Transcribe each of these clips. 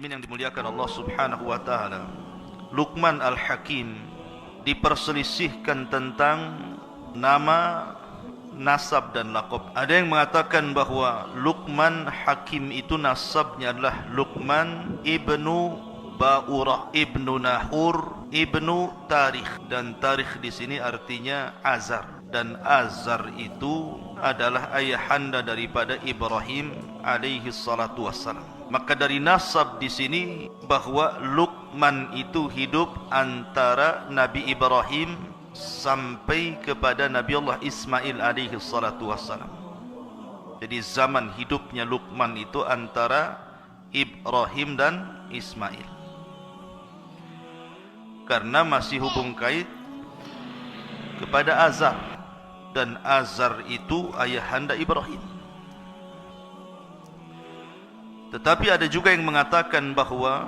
muslimin yang dimuliakan Allah Subhanahu wa taala, Luqman Al-Hakim diperselisihkan tentang nama, nasab dan laqab. Ada yang mengatakan bahwa Luqman Hakim itu nasabnya adalah Luqman ibnu Ba'urah ibnu Nahur ibnu Tarikh, dan Tarikh di sini artinya Azar, dan Azar itu adalah ayahanda daripada Ibrahim alaihi salatu wassalam. Maka dari nasab di sini bahwa Luqman itu hidup antara Nabi Ibrahim sampai kepada Nabi Allah Ismail alaihi salatu wassalam. Jadi zaman hidupnya Luqman itu antara Ibrahim dan Ismail, karena masih hubung kait kepada Azar, dan Azar itu ayahanda Ibrahim. Tetapi ada juga yang mengatakan bahwa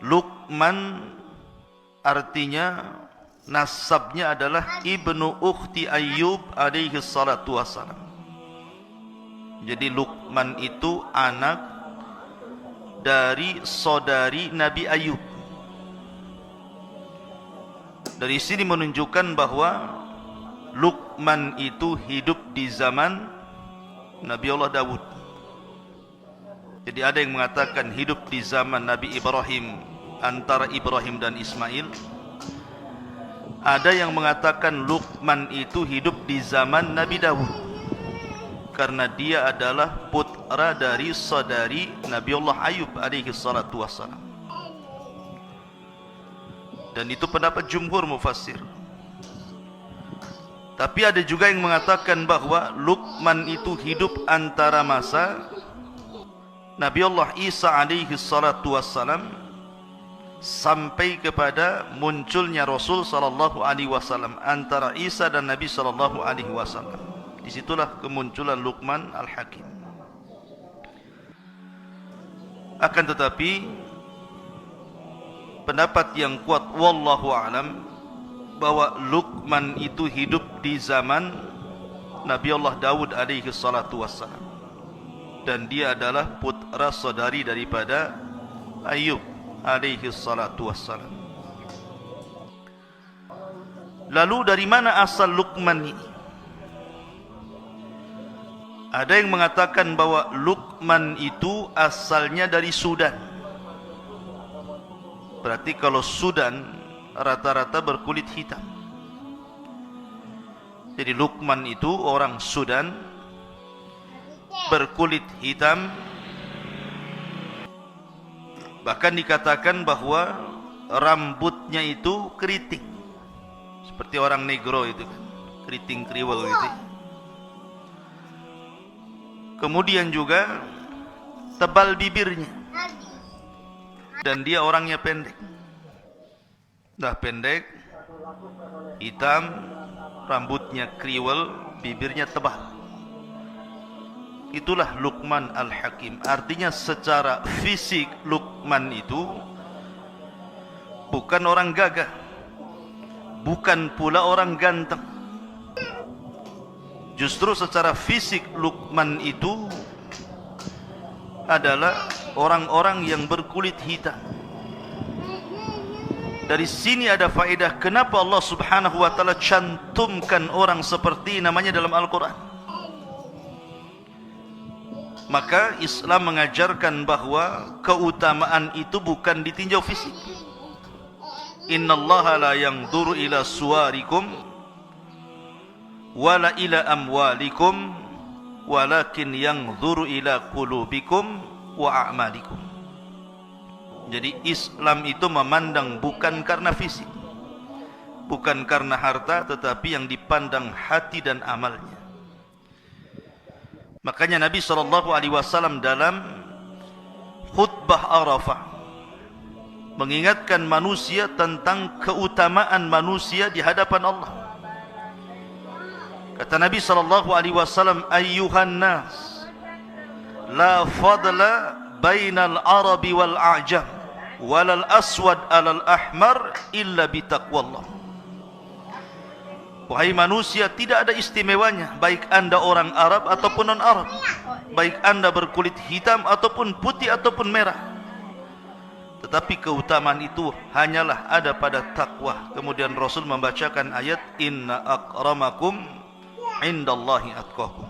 Luqman artinya nasabnya adalah ibnu ukhti Ayyub alaihi salatu wassalam. Jadi Luqman itu anak dari saudari Nabi Ayyub. Dari sini menunjukkan bahwa Luqman itu hidup di zaman Nabi Allah Dawud. Jadi ada yang mengatakan hidup di zaman Nabi Ibrahim, antara Ibrahim dan Ismail. Ada yang mengatakan Luqman itu hidup di zaman Nabi Dawud, karena dia adalah putra dari saudari Nabi Allah Ayub alaihi salatu wassalam. Dan itu pendapat jumhur mufassir. Tapi ada juga yang mengatakan bahwa Luqman itu hidup antara masa Nabi Allah Isa alaihi salatu wassalam sampai kepada munculnya Rasul sallallahu alaihi wasallam, antara Isa dan Nabi sallallahu alaihi wasallam. Disitulah kemunculan Luqman Al-Hakim. Akan tetapi pendapat yang kuat wallahu alam bahwa Luqman itu hidup di zaman Nabi Allah Dawud alaihi salatu wassalam, dan dia adalah putra saudari daripada Ayyub alaihi salatu wassalam. Lalu dari mana asal Luqman ini? Ada yang mengatakan bahwa Luqman itu asalnya dari Sudan. Berarti kalau Sudan rata-rata berkulit hitam. Jadi Luqman itu orang Sudan, berkulit hitam. Bahkan dikatakan bahwa rambutnya itu keriting, seperti orang negro itu kan, keriting kriwel gitu. Kemudian juga tebal bibirnya, dan dia orangnya pendek. Dah pendek, hitam, rambutnya kriwel, bibirnya tebal. Itulah Luqman Al-Hakim. Artinya secara fisik Luqman itu bukan orang gagah, bukan pula orang ganteng. Justru secara fisik Luqman itu adalah orang-orang yang berkulit hitam. Dari sini ada faedah kenapa Allah Subhanahu wa taala cantumkan orang seperti namanya dalam Al-Quran. Maka Islam mengajarkan bahwa keutamaan itu bukan ditinjau fisik. Innallaha la yanzuru ila suwarikum wala ila amwalikum walakin yanzuru ila qulubikum wa a'malikum. Jadi Islam itu memandang bukan karena fisik, bukan karena harta, tetapi yang dipandang hati dan amalnya. Makanya Nabi SAW dalam khutbah Arafah mengingatkan manusia tentang keutamaan manusia di hadapan Allah. Kata Nabi SAW, ayyuhan nas, la fadla bainal arabi wal a'jam walal aswad alal ahmar illa bitaqwallah. Wahai manusia, tidak ada istimewanya, baik anda orang Arab ataupun non-Arab, baik anda berkulit hitam ataupun putih ataupun merah. Tetapi keutamaan itu hanyalah ada pada takwa. Kemudian Rasul membacakan ayat, Inna akramakum indallahi atqakum.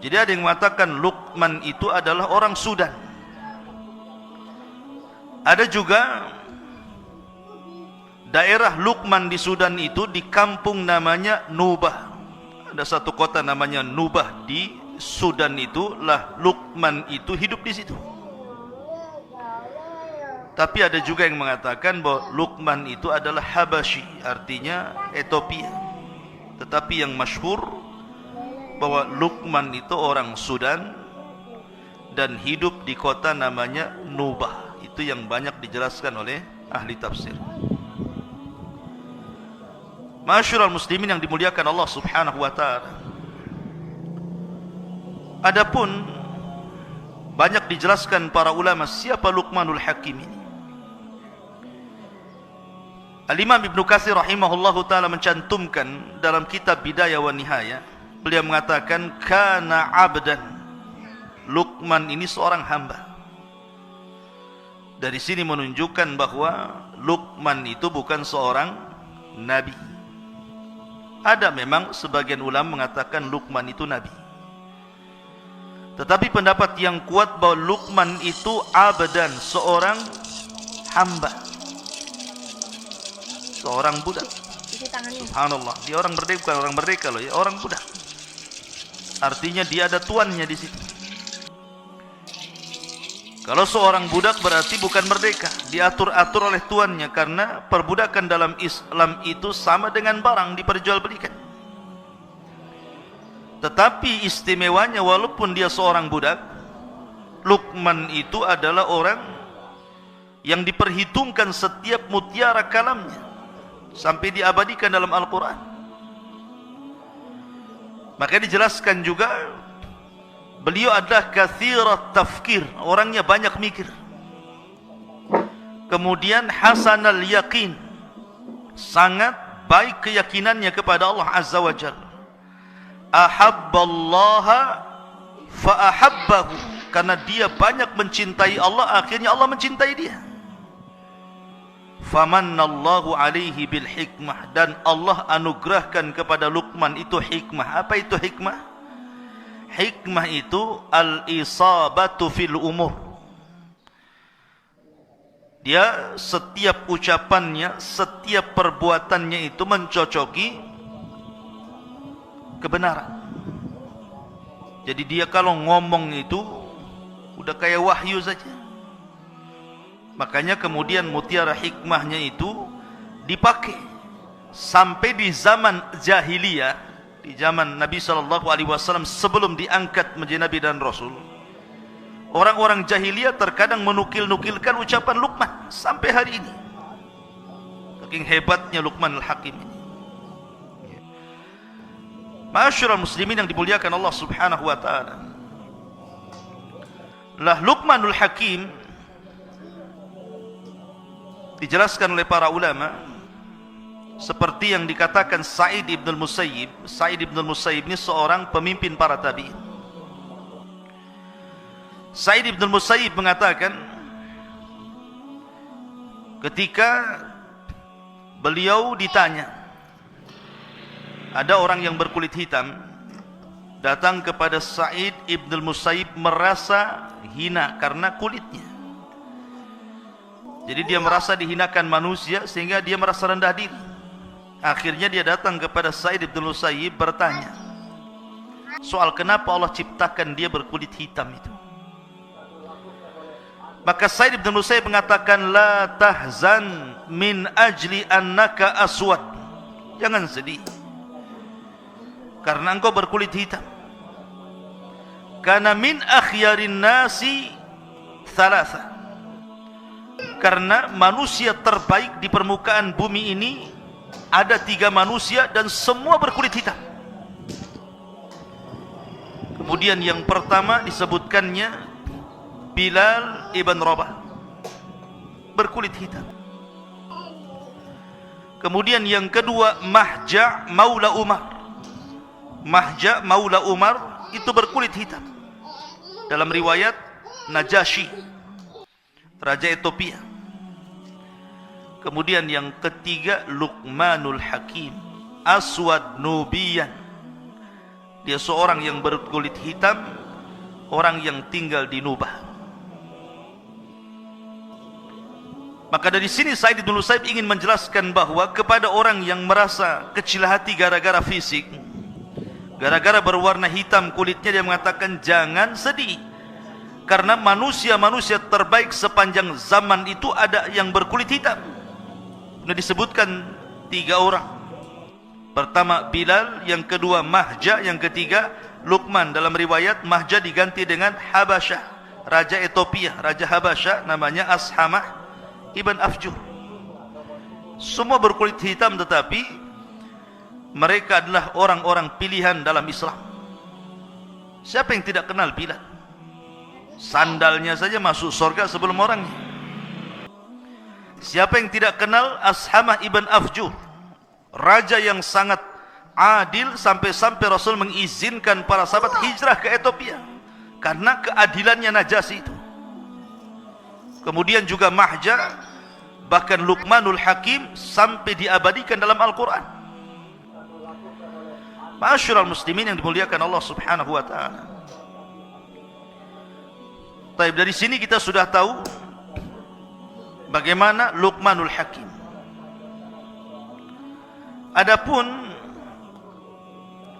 Jadi ada yang mengatakan Luqman itu adalah orang Sudan. Ada juga daerah Luqman di Sudan itu di kampung namanya Nubah. Ada satu kota namanya Nubah di Sudan itu, lah Luqman itu hidup di situ. Tapi ada juga yang mengatakan bahwa Luqman itu adalah Habasyi, artinya Ethiopia. Tetapi yang masyhur bahwa Luqman itu orang Sudan dan hidup di kota namanya Nubah. Itu yang banyak dijelaskan oleh ahli tafsir. Masyarul muslimin yang dimuliakan Allah Subhanahu wa taala. Adapun banyak dijelaskan para ulama siapa Luqmanul Hakim ini. Al-Imam Ibnu Katsir rahimahullahu taala mencantumkan dalam kitab Bidayah wa Nihayah, beliau mengatakan kana abdan. Luqman ini seorang hamba. Dari sini menunjukkan bahwa Luqman itu bukan seorang nabi. Ada memang sebagian ulama mengatakan Luqman itu nabi. Tetapi pendapat yang kuat bahwa Luqman itu abdan, seorang hamba, seorang budak. Subhanallah, dia orang merdeka, bukan orang merdeka loh ya, orang budak. Artinya dia ada tuannya di situ. Kalau seorang budak berarti bukan merdeka, diatur-atur oleh tuannya, karena perbudakan dalam Islam itu sama dengan barang diperjualbelikan. Tetapi istimewanya walaupun dia seorang budak, Luqman itu adalah orang yang diperhitungkan setiap mutiara kalamnya sampai diabadikan dalam Al-Quran. Maka dijelaskan juga beliau adalah kathirat tafkir, orangnya banyak mikir. Kemudian hasanal yaqin, sangat baik keyakinannya kepada Allah Azza wa Jalla. Ahabballaha fa'ahabbahu, karena dia banyak mencintai Allah, akhirnya Allah mencintai dia. Famannallahu alaihi bil hikmah, dan Allah anugerahkan kepada Luqman itu hikmah. Apa itu hikmah? Hikmah itu al-isabatu fil umur. Dia setiap ucapannya, setiap perbuatannya itu mencocoki kebenaran. Jadi dia kalau ngomong itu udah kayak wahyu saja. Makanya kemudian mutiara hikmahnya itu dipakai sampai di zaman jahiliyah, di zaman Nabi SAW sebelum diangkat menjadi Nabi dan Rasul. Orang-orang jahiliyah terkadang menukil-nukilkan ucapan Luqman sampai hari ini. Saking hebatnya Luqman al-Hakim ini. Masyarul muslimin yang dimuliakan Allah Subhanahu wa taala. Lah Luqmanul Hakim dijelaskan oleh para ulama seperti yang dikatakan Sa'id ibn al-Musayyib. Sa'id ibn al-Musayyib ini seorang pemimpin para tabi'in. Sa'id ibn al-Musayyib mengatakan ketika beliau ditanya, ada orang yang berkulit hitam datang kepada Sa'id ibn al-Musayyib merasa hina karena kulitnya. Jadi dia merasa dihinakan manusia sehingga dia merasa rendah diri. Akhirnya dia datang kepada Sa'id ibn al-Musayyib bertanya soal kenapa Allah ciptakan dia berkulit hitam itu. Maka Sa'id ibn al-Musayyib mengatakan, la tahzan min ajli annaka aswad. Jangan sedih karena engkau berkulit hitam. Karena min akhyarin nasi thalatha, karena manusia terbaik di permukaan bumi ini ada 3 manusia dan semua berkulit hitam. Kemudian yang pertama disebutkannya Bilal ibn Rabah, berkulit hitam. Kemudian yang kedua, Mahja Maula Umar. Mahja Maula Umar itu berkulit hitam. Dalam riwayat Najasyi, Raja Ethiopia. Kemudian yang ketiga, Luqmanul Hakim, Aswad Nubiyan. Dia seorang yang berkulit hitam, orang yang tinggal di Nubah. Maka dari sini Said bin Musayyib ingin menjelaskan bahwa kepada orang yang merasa kecil hati gara-gara fisik, gara-gara berwarna hitam kulitnya, dia mengatakan jangan sedih. Karena manusia-manusia terbaik sepanjang zaman itu ada yang berkulit hitam. Sudah disebutkan 3 orang. Pertama Bilal, yang kedua Mahja, yang ketiga Luqman. Dalam riwayat Mahja diganti dengan Habasyah, Raja Ethiopia, Raja Habasyah namanya Ashamah Ibn Afjuh. Semua berkulit hitam, tetapi mereka adalah orang-orang pilihan dalam Islam. Siapa yang tidak kenal Bilal? Sandalnya saja masuk surga sebelum orangnya. Siapa yang tidak kenal Ashamah Ibn Afjuh, raja yang sangat adil, sampai-sampai Rasul mengizinkan para sahabat hijrah ke Ethiopia karena keadilannya Najasyi itu. Kemudian juga Mahja, bahkan Luqmanul Hakim sampai diabadikan dalam Al-Quran. Ma'asyiral muslimin yang dimuliakan Allah Subhanahu wa ta'ala. Taib, dari sini kita sudah tahu bagaimana Luqmanul Hakim. Adapun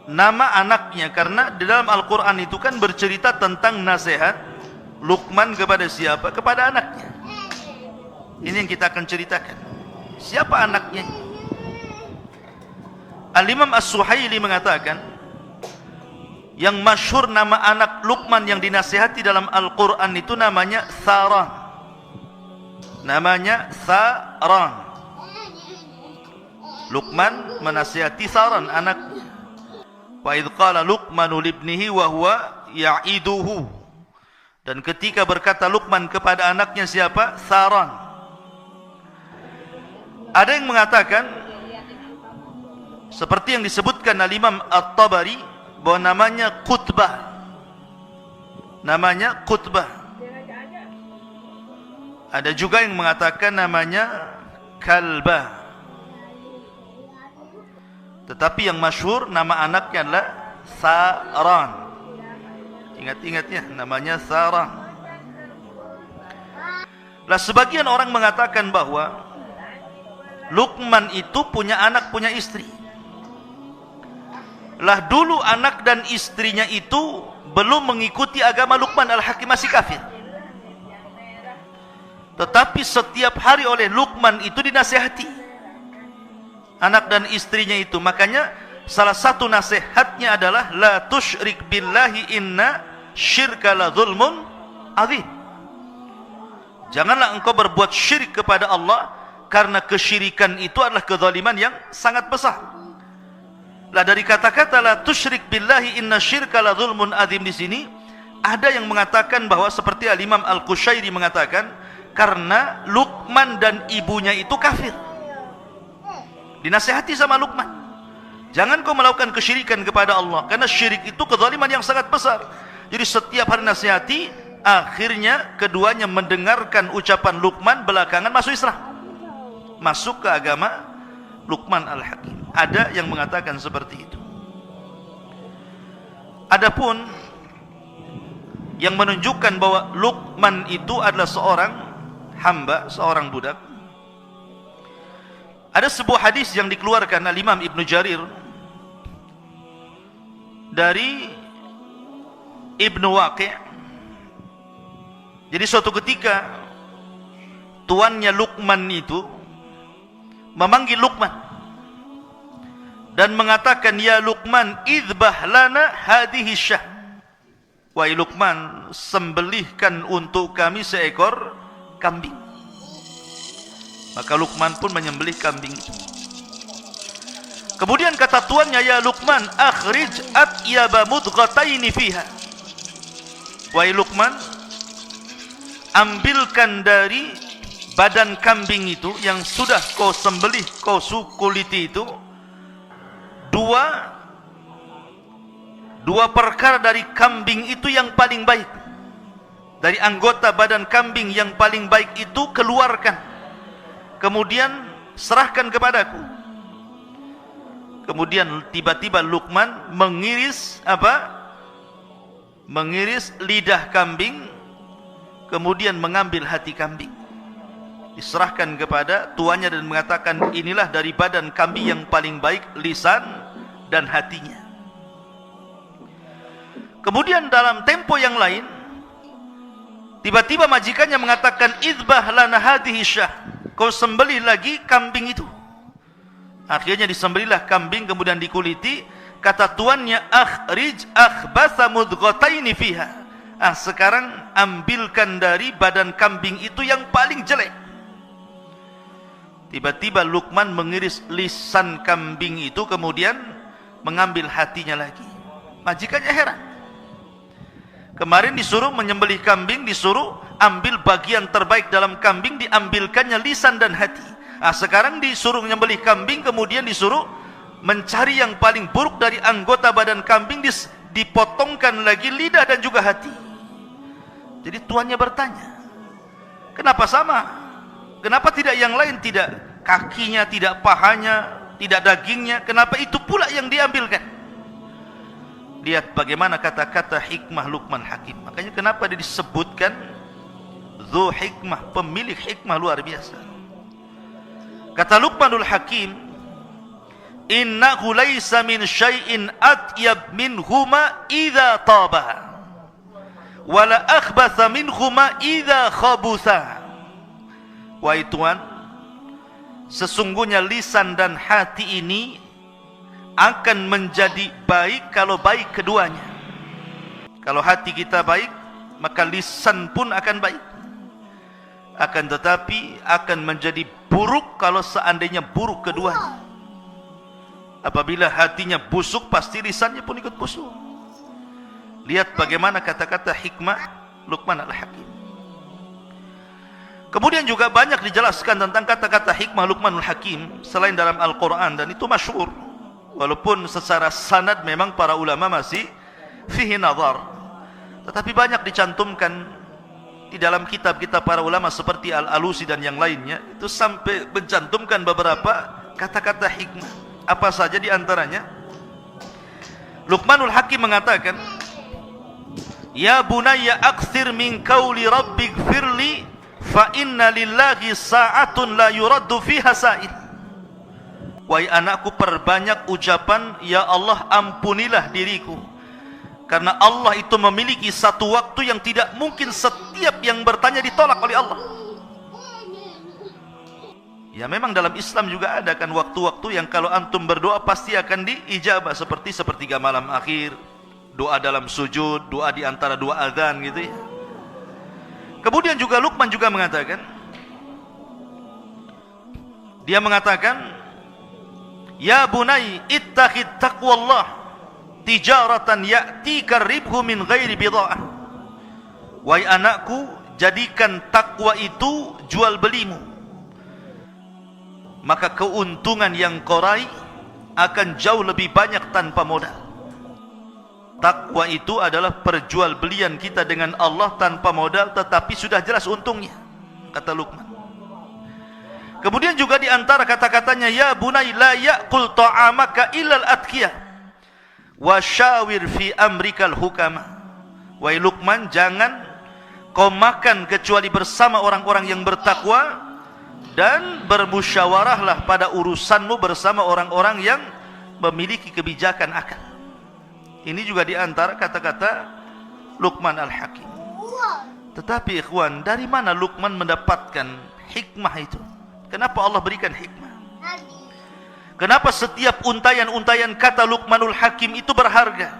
nama anaknya, karena di dalam Al-Quran itu kan bercerita tentang nasihat Luqman kepada siapa? Kepada anaknya. Ini yang kita akan ceritakan. Siapa anaknya? Al-Imam As-Suhaili mengatakan, yang masyhur nama anak Luqman yang dinasihati dalam Al-Quran itu namanya Tharan. Namanya Tharan. Luqman menasihati Tharan anaknya. Wa idh qala Luqmanu libnihi wa huwa ya'iduhu. Dan ketika berkata Luqman kepada anaknya siapa? Tharan. Ada yang mengatakan seperti yang disebutkan Al-Imam At-Tabari bahwa namanya Qutbah. Namanya Qutbah. Ada juga yang mengatakan namanya Kalbah. Tetapi yang masyhur nama anaknya adalah Tharan. Ingat-ingatnya, namanya Tharan. Lah sebagian orang mengatakan bahwa Luqman itu punya anak, punya istri. Lah dulu anak dan istrinya itu belum mengikuti agama Luqman Al-Hakim, masih kafir. Tetapi setiap hari oleh Luqman itu dinasihati anak dan istrinya itu. Makanya salah satu nasihatnya adalah la tusyrik billahi inna syirka la zulmun azim. Janganlah engkau berbuat syirik kepada Allah, karena kesyirikan itu adalah kezaliman yang sangat besar. Lah dari kata-kata la tusyrik billahi inna syirka la zulmun azim di sini ada yang mengatakan bahwa seperti Al-Imam Al-Qushairi mengatakan karena Luqman dan ibunya itu kafir. Dinasihati sama Luqman, jangan kau melakukan kesyirikan kepada Allah, karena syirik itu kezaliman yang sangat besar. Jadi setiap hari nasihati, akhirnya keduanya mendengarkan ucapan Luqman, belakangan masuk Islam, masuk ke agama Luqman Al-Hakim. Ada yang mengatakan seperti itu. Adapun yang menunjukkan bahwa Luqman itu adalah seorang hamba, seorang budak, ada sebuah hadis yang dikeluarkan Al-Imam Ibnu Jarir dari Ibnu Waqi'. Jadi suatu ketika tuannya Luqman itu memanggil Luqman dan mengatakan, ya Luqman, idbah lana hadhihi syah. Wahai Luqman, sembelihkan untuk kami seekor kambing. Maka Luqman pun menyembelih kambing itu. Kemudian kata tuannya, ya Luqman, akhrij atyaba mudghataini fiha. Wahai Luqman, ambilkan dari badan kambing itu yang sudah kau sembelih, kau kuliti itu, dua perkara dari kambing itu yang paling baik. Dari anggota badan kambing yang paling baik itu keluarkan, kemudian serahkan kepadaku. Kemudian tiba-tiba Luqman mengiris mengiris lidah kambing, kemudian mengambil hati kambing, diserahkan kepada tuannya dan mengatakan, inilah dari badan kambing yang paling baik, lisan dan hatinya. Kemudian dalam tempo yang lain, tiba-tiba majikannya mengatakan, idbah lana hadhihi syah, kau sembelih lagi kambing itu. Akhirnya disembelihlah kambing, kemudian dikuliti. Kata tuannya, akhrij akhbatha mudghataini fiha. Sekarang ambilkan dari badan kambing itu yang paling jelek. Tiba-tiba Luqman mengiris lisan kambing itu, kemudian mengambil hatinya lagi. Majikannya heran. Kemarin disuruh menyembelih kambing, disuruh ambil bagian terbaik dalam kambing, diambilkannya lisan dan hati. Sekarang disuruh menyembelih kambing, kemudian disuruh mencari yang paling buruk dari anggota badan kambing, dipotongkan lagi lidah dan juga hati. Jadi tuannya bertanya, kenapa sama? Kenapa tidak yang lain? Tidak kakinya, tidak pahanya, tidak dagingnya, kenapa itu pula yang diambilkan? Lihat bagaimana kata-kata hikmah Luqman Hakim. Makanya kenapa dia disebutkan Dzu hikmah, pemilik hikmah luar biasa. Kata Luqmanul Hakim, innahu laisa min syai'in atyab minhuma idza taba wala akhbatha minhuma idza khabutha. Wahai Tuhan, sesungguhnya lisan dan hati ini akan menjadi baik kalau baik keduanya. Kalau hati kita baik, maka lisan pun akan baik. Akan tetapi akan menjadi buruk kalau seandainya buruk keduanya. Apabila hatinya busuk, pasti lisannya pun ikut busuk. Lihat bagaimana kata-kata hikmah Luqman Al-Hakim. Kemudian juga banyak dijelaskan tentang kata-kata hikmah Luqmanul Hakim selain dalam Al-Quran, dan itu masyhur. Walaupun secara sanad memang para ulama masih fihi nazar, tetapi banyak dicantumkan di dalam kitab-kitab para ulama seperti Al-Alusi dan yang lainnya. Itu sampai mencantumkan beberapa kata-kata hikmah. Apa saja di antaranya? Luqmanul Hakim mengatakan, ya bunayya akthir min qawli rabbighfirli fa inna lillahi sa'atun la yuraddu fiha sa'il. Wahai anakku, perbanyak ucapan, ya Allah ampunilah diriku, karena Allah itu memiliki satu waktu yang tidak mungkin setiap yang bertanya ditolak oleh Allah. Ya memang dalam Islam juga ada kan waktu-waktu yang kalau antum berdoa pasti akan diijabah, seperti sepertiga malam akhir, doa dalam sujud, doa di antara dua azan gitu ya. Kemudian juga Luqman juga mengatakan, dia mengatakan, ya bunai ittakhid taqwallah tijaratan ya'tika ribhu min ghairi bida'ah. Wahai anakku, jadikan takwa itu jual belimu, maka keuntungan yang kau raih akan jauh lebih banyak tanpa modal. Takwa itu adalah perjualbelian kita dengan Allah tanpa modal, tetapi sudah jelas untungnya, kata Luqman. Kemudian juga di antara kata-katanya, ya bunai la ya'kul ta'amaka illal atqiyah wa syawir fi amrikal hukama. Wahai Luqman, jangan kau makan kecuali bersama orang-orang yang bertakwa, dan bermusyawarahlah pada urusanmu bersama orang-orang yang memiliki kebijakan akal. Ini juga di antara kata-kata Luqman Al-Hakim. Tetapi ikhwan, dari mana Luqman mendapatkan hikmah itu? Kenapa Allah berikan hikmah? Kenapa setiap untayan-untayan kata Luqmanul Hakim itu berharga?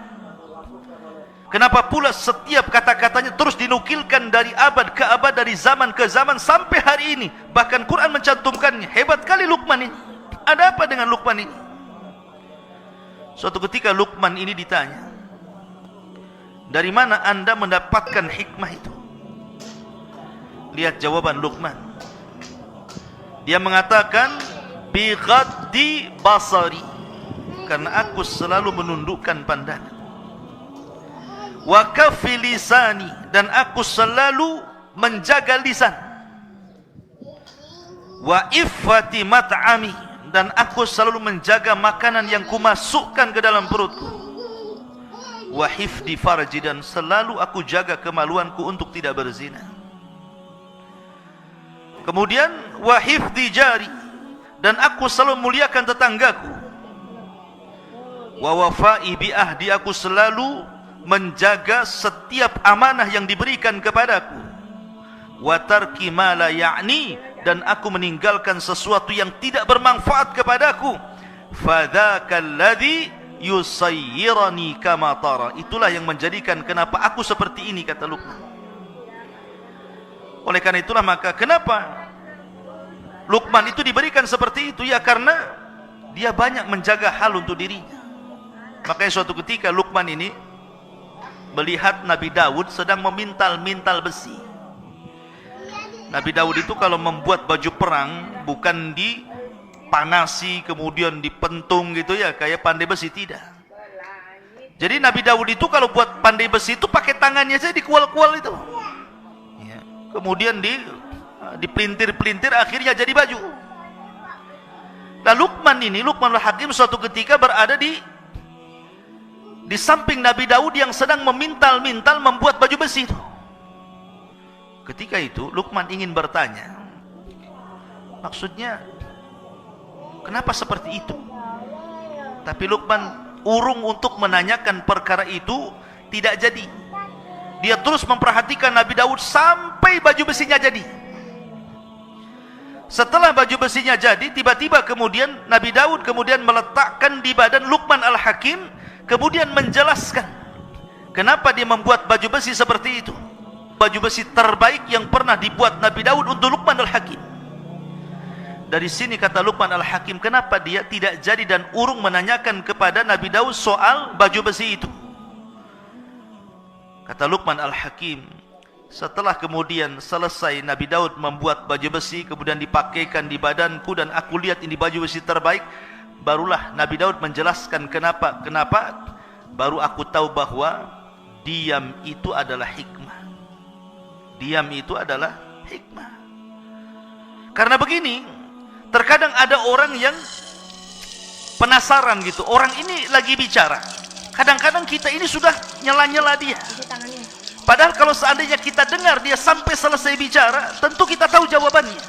Kenapa pula setiap kata-katanya terus dinukilkan dari abad ke abad, dari zaman ke zaman sampai hari ini? Bahkan Quran mencantumkannya. Hebat kali Luqman ini. Ada apa dengan Luqman ini? Suatu ketika Luqman ini ditanya, dari mana anda mendapatkan hikmah itu? Lihat jawaban Luqman. Dia mengatakan bi ghaddi basari, karena aku selalu menundukkan pandangan. Wa kaffi lisani, dan aku selalu menjaga lisan. Wa iffati mat'ami, dan aku selalu menjaga makanan yang kumasukkan ke dalam perutku. Wa hifdi farji, dan selalu aku jaga kemaluanku untuk tidak berzina. Kemudian wa hifdi jari, dan aku selalu muliakan tetanggaku. Wa wafai bi ahdi, aku selalu menjaga setiap amanah yang diberikan kepadaku. Wa tarki ma la ya'ni, dan aku meninggalkan sesuatu yang tidak bermanfaat kepadaku. Fadzakal ladzi yusayyirani kama tara, itulah yang menjadikan kenapa aku seperti ini, kata Luqman. Oleh karena itulah maka kenapa Luqman itu diberikan seperti itu? Ya karena dia banyak menjaga hal untuk dirinya. Makanya suatu ketika Luqman ini melihat Nabi Daud sedang memintal-mintal besi. Nabi Daud itu kalau membuat baju perang bukan dipanasi kemudian dipentung gitu ya kayak pandai besi, tidak. Jadi Nabi Daud itu kalau buat pandai besi itu pakai tangannya saja, dikual-kual itu ya. Kemudian dipelintir-pelintir, akhirnya jadi baju. Nah Luqmanul Hakim suatu ketika berada di samping Nabi Daud yang sedang memintal-mintal membuat baju besi itu. Ketika itu Luqman ingin bertanya, maksudnya kenapa seperti itu? Tapi Luqman urung untuk menanyakan perkara itu, tidak jadi. Dia terus memperhatikan Nabi Daud sampai baju besinya jadi. Setelah baju besinya jadi, tiba-tiba kemudian Nabi Daud kemudian meletakkan di badan Luqman Al-Hakim, kemudian menjelaskan kenapa dia membuat baju besi seperti itu. Baju besi terbaik yang pernah dibuat Nabi Daud untuk Luqman Al-Hakim. Dari sini kata Luqman Al-Hakim, kenapa dia tidak jadi dan urung menanyakan kepada Nabi Daud soal baju besi itu. Kata Luqman Al-Hakim, setelah kemudian selesai Nabi Daud membuat baju besi, kemudian dipakaikan di badanku dan aku lihat ini baju besi terbaik, barulah Nabi Daud menjelaskan kenapa. Baru aku tahu bahwa diam itu adalah hikmah. Diam itu adalah hikmah. Karena begini, terkadang ada orang yang penasaran gitu, orang ini lagi bicara, kadang-kadang kita ini sudah nyela-nyela dia. Padahal kalau seandainya kita dengar dia sampai selesai bicara, tentu kita tahu jawabannya,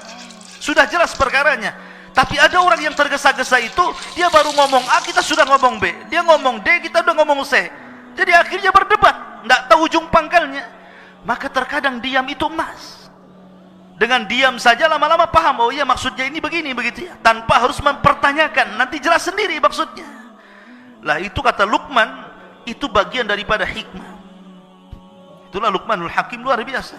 sudah jelas perkaranya. Tapi ada orang yang tergesa-gesa itu, dia baru ngomong A, kita sudah ngomong B, dia ngomong D, kita udah ngomong C. Jadi akhirnya berdebat, tidak tahu ujung pangkalnya. Maka terkadang diam itu emas. Dengan diam saja lama-lama paham, oh iya maksudnya ini begini, begitu ya, tanpa harus mempertanyakan, nanti jelas sendiri maksudnya. Lah itu kata Luqman, itu bagian daripada hikmah. Itulah Luqmanul Hakim, luar biasa.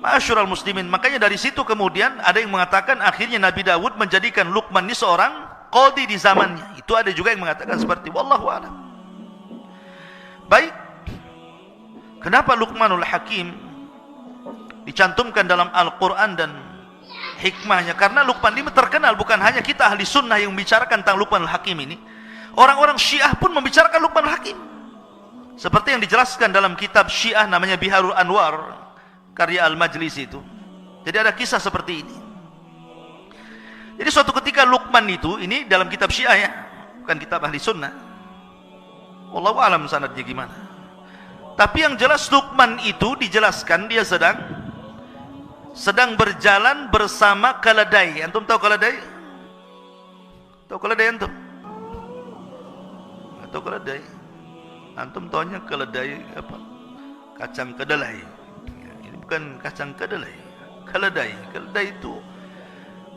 Ma'asyiral muslimin, makanya dari situ kemudian ada yang mengatakan akhirnya Nabi Daud menjadikan Luqman ini seorang qadhi di zamannya. Itu ada juga yang mengatakan seperti wallahu a'lam. Baik, kenapa Luqmanul Hakim dicantumkan dalam Al-Quran dan hikmahnya? Karena Luqman ini terkenal, bukan hanya kita ahli sunnah yang membicarakan tentang Luqmanul Hakim ini, orang-orang Syiah pun membicarakan Luqmanul Hakim. Seperti yang dijelaskan dalam kitab Syiah namanya Biharul Anwar, karya Al-Majlisi itu. Jadi ada kisah seperti ini. Jadi suatu ketika Luqman itu, ini dalam kitab Syiah ya, bukan kitab ahli sunnah, wallahu a'lam sanadnya gimana. Tapi yang jelas Luqman itu dijelaskan dia sedang berjalan bersama keledai. Antum tahu keledai? Tahu keledai antum? Tahu keledai? Antum tahunya keledai apa? Kacang kedelai. Ini bukan kacang kedelai. Keledai. Keledai itu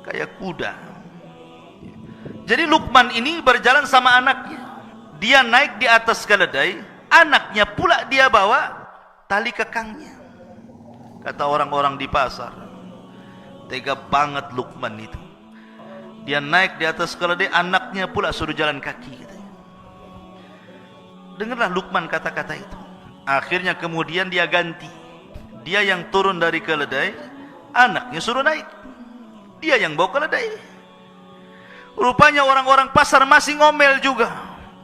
kayak kuda. Jadi Luqman ini berjalan sama anaknya. Dia naik di atas keledai, anaknya pula dia bawa tali kekangnya. Kata orang-orang di pasar, tega banget Luqman itu. Dia naik di atas keledai, anaknya pula suruh jalan kaki. Dengarlah Luqman kata-kata itu. Akhirnya kemudian dia ganti. Dia yang turun dari keledai, anaknya suruh naik. Dia yang bawa keledai. Rupanya orang-orang pasar masih ngomel juga.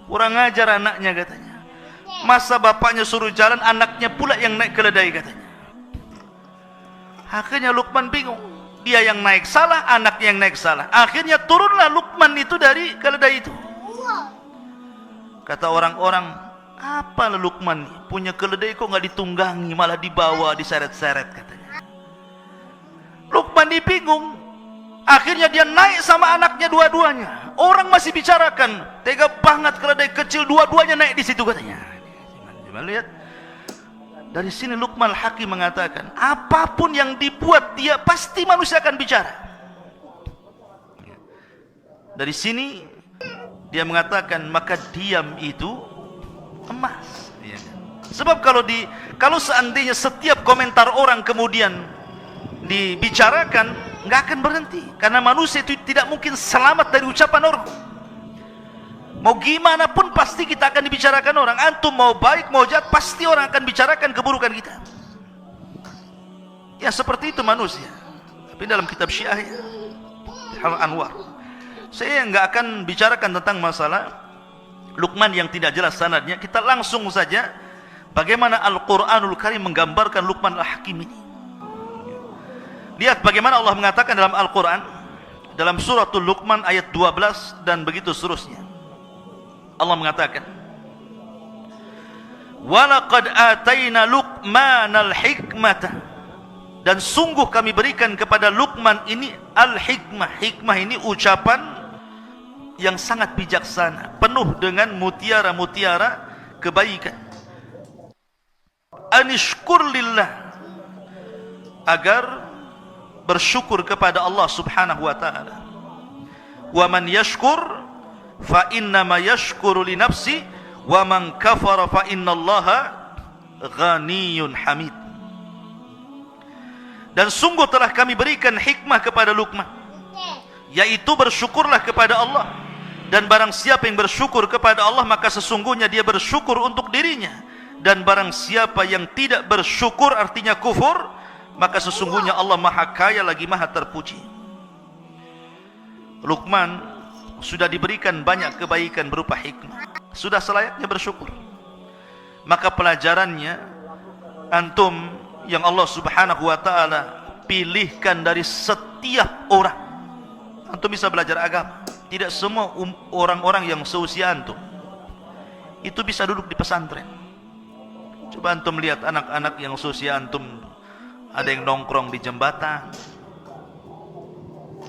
Kurang ajar anaknya katanya. Masa bapaknya suruh jalan, anaknya pula yang naik keledai katanya. Akhirnya Luqman bingung. Dia yang naik salah, anaknya yang naik salah. Akhirnya turunlah Luqman itu dari keledai itu. Kata orang-orang, apa Luqman punya keledai kok nggak ditunggangi, malah dibawa, diseret-seret katanya. Luqman ini bingung. Akhirnya dia naik sama anaknya dua-duanya. Orang masih bicarakan, tega banget keledai kecil dua-duanya naik di situ katanya. Coba lihat. Dari sini Luqman Al-Hakim mengatakan, apapun yang dibuat dia pasti manusia akan bicara. Dari sini dia mengatakan, maka diam itu emas. Sebab kalau seandainya setiap komentar orang kemudian dibicarakan, nggak akan berhenti. Karena manusia itu tidak mungkin selamat dari ucapan orang. Mau gimana pun pasti kita akan dibicarakan orang. Antum mau baik mau jahat, pasti orang akan bicarakan keburukan kita. Ya seperti itu manusia. Tapi dalam kitab Syiah ya, Al-Anwar, saya nggak akan bicarakan tentang masalah Luqman yang tidak jelas sanadnya. Kita langsung saja bagaimana Al-Quranul Karim menggambarkan Luqman Al-Hakim ini. Lihat bagaimana Allah mengatakan dalam Al-Quran, dalam suratul Luqman ayat 12 dan begitu seterusnya. Allah mengatakan, walaqad atayna Luqmanal hikmata, dan sungguh kami berikan kepada Luqman ini al-hikmah. Hikmah ini ucapan yang sangat bijaksana, penuh dengan mutiara-mutiara kebaikan. Anishkur lillah, agar bersyukur kepada Allah Subhanahu wa taala. Wa man yashkur fa innama yashkuru li nafsi wa man kafara fa innallaha ghaniyun hamid. Dan sungguh telah kami berikan hikmah kepada Luqman, yaitu bersyukurlah kepada Allah, dan barang siapa yang bersyukur kepada Allah maka sesungguhnya dia bersyukur untuk dirinya, dan barang siapa yang tidak bersyukur artinya kufur, maka sesungguhnya Allah maha kaya lagi maha terpuji. Luqman sudah diberikan banyak kebaikan berupa hikmah, sudah selayaknya bersyukur. Maka pelajarannya, antum yang Allah Subhanahu wa taala pilihkan dari setiap orang, antum bisa belajar agama. Tidak semua orang-orang yang seusia antum itu bisa duduk di pesantren. Coba antum lihat anak-anak yang seusia antum, ada yang nongkrong di jembatan,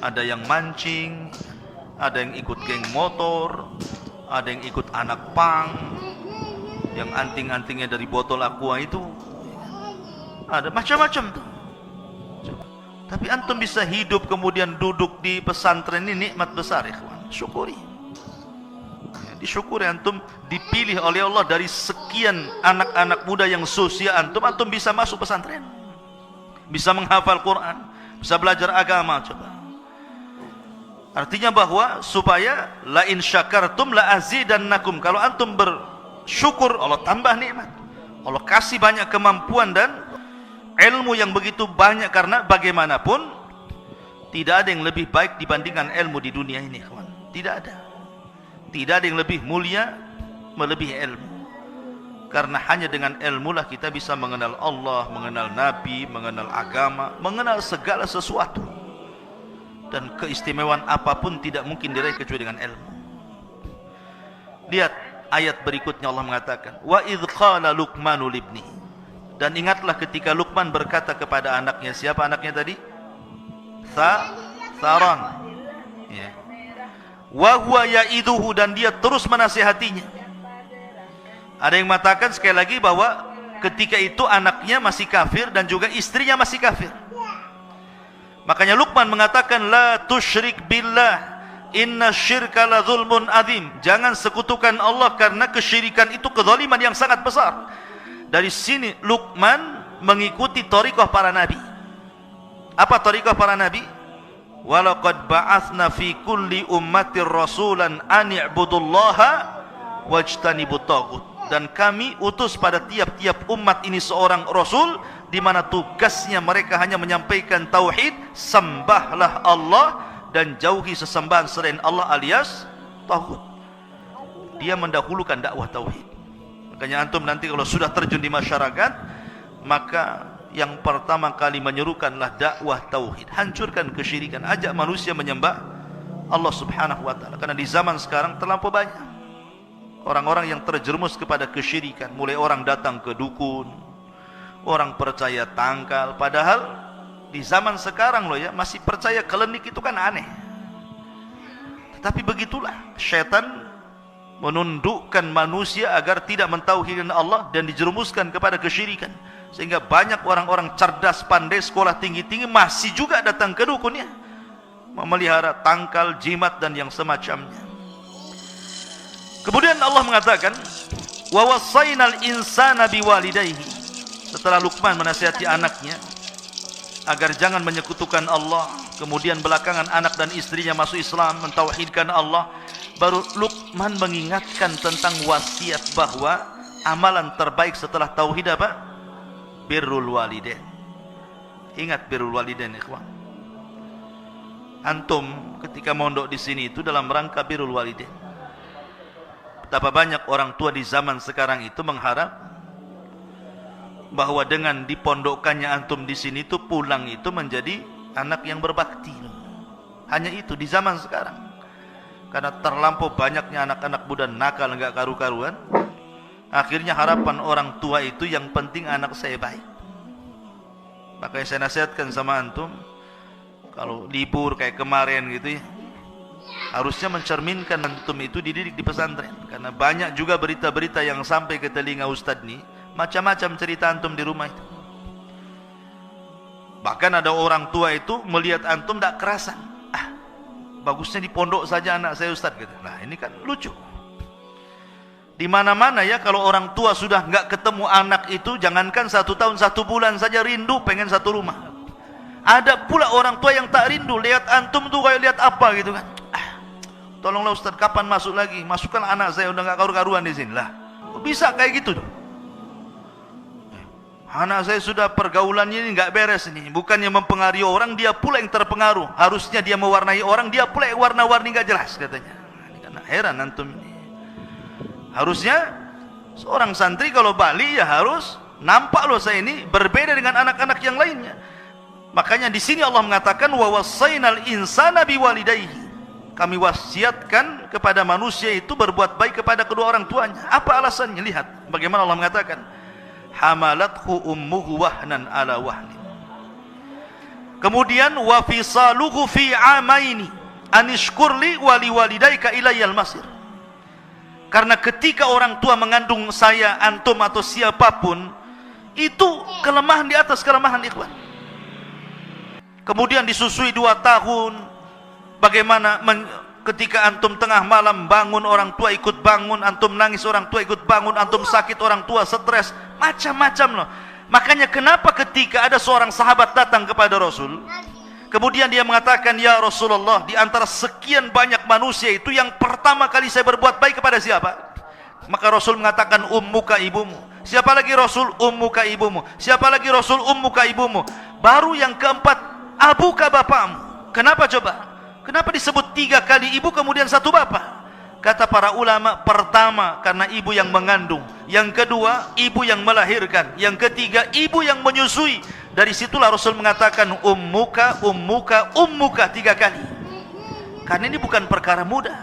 ada yang mancing, ada yang ikut geng motor, ada yang ikut anak pang, yang anting-antingnya dari botol aqua itu, ada macam-macam tuh. Tapi antum bisa hidup kemudian duduk di pesantren ini nikmat besar, ikhwan. Syukuri. Disyukuri antum dipilih oleh Allah dari sekian anak-anak muda yang seusia antum, antum bisa masuk pesantren, bisa menghafal Quran, bisa belajar agama. Coba. Artinya bahwa supaya la in syakartum la azidannakum. Kalau antum bersyukur, Allah tambah nikmat. Allah kasih banyak kemampuan dan ilmu yang begitu banyak, karena bagaimanapun tidak ada yang lebih baik dibandingkan ilmu di dunia ini, kawan. Tidak ada. Tidak ada yang lebih mulia melebihi ilmu. Karena hanya dengan ilmu lah kita bisa mengenal Allah, mengenal Nabi, mengenal agama, mengenal segala sesuatu. Dan keistimewaan apapun tidak mungkin diraih kecuali dengan ilmu. Lihat ayat berikutnya, Allah mengatakan, wa idh qala Luqmanu libni, dan ingatlah ketika Luqman berkata kepada anaknya. Siapa anaknya tadi? Tharan. Ya. Wa huwa ya'iduhu, dan dia terus menasihatinya. Ada yang mengatakan sekali lagi bahwa ketika itu anaknya masih kafir dan juga istrinya masih kafir. Makanya Luqman mengatakan, la tusyrik billah, inna syirka la zulmun azim. Jangan sekutukan Allah, karena kesyirikan itu kezaliman yang sangat besar. Dari sini Luqman mengikuti thariqah para nabi. Apa thariqah para nabi? Walaqad ba'atsna fi kulli ummatir rasulan an i'budullaha wajtanibut taghut. Dan kami utus pada tiap-tiap umat ini seorang rasul, di mana tugasnya mereka hanya menyampaikan tauhid, sembahlah Allah dan jauhi sesembahan selain Allah alias taghut. Dia mendahulukan dakwah tauhid. Makanya antum nanti kalau sudah terjun di masyarakat, maka yang pertama kali menyerukanlah dakwah tauhid. Hancurkan kesyirikan, ajak manusia menyembah Allah Subhanahu wa taala. Karena di zaman sekarang terlampau banyak orang-orang yang terjerumus kepada kesyirikan. Mulai orang datang ke dukun, orang percaya tangkal, padahal di zaman sekarang loh ya, masih percaya klinik itu kan aneh. Tetapi begitulah syaitan menundukkan manusia agar tidak mentauhidkan Allah dan dijerumuskan kepada kesyirikan. Sehingga banyak orang-orang cerdas, pandai, sekolah tinggi-tinggi masih juga datang ke dukun ya, memelihara tangkal, jimat dan yang semacamnya. Kemudian Allah mengatakan, wa wassaynal insana biwalidayhi. Setelah Luqman menasihati anaknya agar jangan menyekutukan Allah, kemudian belakangan anak dan istrinya masuk Islam, mentauhidkan Allah, baru Luqman mengingatkan tentang wasiat bahwa amalan terbaik setelah tauhid apa? Birrul walidain. Ingat birrul walidain, ikhwan. Antum ketika mondok di sini itu dalam rangka birrul walidain. Betapa banyak orang tua di zaman sekarang itu mengharap bahwa dengan dipondokkannya antum di sini itu pulang itu menjadi anak yang berbakti. Hanya itu di zaman sekarang. Karena terlampau banyaknya anak-anak muda nakal enggak karu-karuan. Akhirnya harapan orang tua itu yang penting anak saya baik. Makanya saya nasihatkan sama antum, kalau libur kayak kemarin gitu ya, harusnya mencerminkan antum itu dididik di pesantren. Karena banyak juga berita-berita yang sampai ke telinga ustadz nih, macam-macam cerita antum di rumah itu. Bahkan ada orang tua itu melihat antum tak kerasan, bagusnya di pondok saja anak saya ustadz gitu. Nah ini kan lucu. Di mana-mana ya, kalau orang tua sudah nggak ketemu anak itu, jangankan 1 tahun 1 bulan saja rindu pengen satu rumah. Ada pula orang tua yang tak rindu lihat antum tuh kayak lihat apa gitu kan. Tolonglah Ustaz, kapan masuk lagi? Masukkan anak saya, udah nggak karu-karuan di sini lah. Bisa kayak gitu tuh. Anak saya sudah pergaulannya ini nggak beres ini. Bukannya mempengaruhi orang, dia pula yang terpengaruh. Harusnya dia mewarnai orang, dia pula yang warna-warni nggak jelas katanya. Ini kan heran antum ini. Harusnya seorang santri kalau balik ya harus nampak loh saya ini berbeda dengan anak-anak yang lainnya. Makanya di sini Allah mengatakan wa wassaynal insana biwalidayhi. Kami wasiatkan kepada manusia itu berbuat baik kepada kedua orang tuanya. Apa alasannya? Lihat bagaimana Allah mengatakan, hamalathu ummuhu wahnan ala wahnin. Kemudian wa fisaluhu fi amaini anishkurli wa liwalidayka ilayyal masir. Karena ketika orang tua mengandung saya, antum atau siapapun, itu kelemahan di atas kelemahan, ikhwan. Kemudian disusui 2 tahun. Bagaimana ketika antum tengah malam bangun, orang tua ikut bangun, antum nangis, orang tua ikut bangun, antum sakit, orang tua stres, macam-macam loh. Makanya kenapa ketika ada seorang sahabat datang kepada Rasul, kemudian dia mengatakan, ya Rasulullah, di antara sekian banyak manusia itu yang pertama kali saya berbuat baik kepada siapa? Maka Rasul mengatakan, ummuka, ibumu. Siapa lagi Rasul? Ummuka, ibumu. Siapa lagi Rasul? Ummuka, ibumu. Baru yang keempat, abuka, bapakmu. Kenapa coba? Kenapa disebut 3 kali ibu kemudian 1 bapak? Kata para ulama, pertama karena ibu yang mengandung, yang kedua ibu yang melahirkan, yang ketiga ibu yang menyusui. Dari situlah Rasul mengatakan ummuka, ummuka, ummuka 3 kali. Karena ini bukan perkara mudah.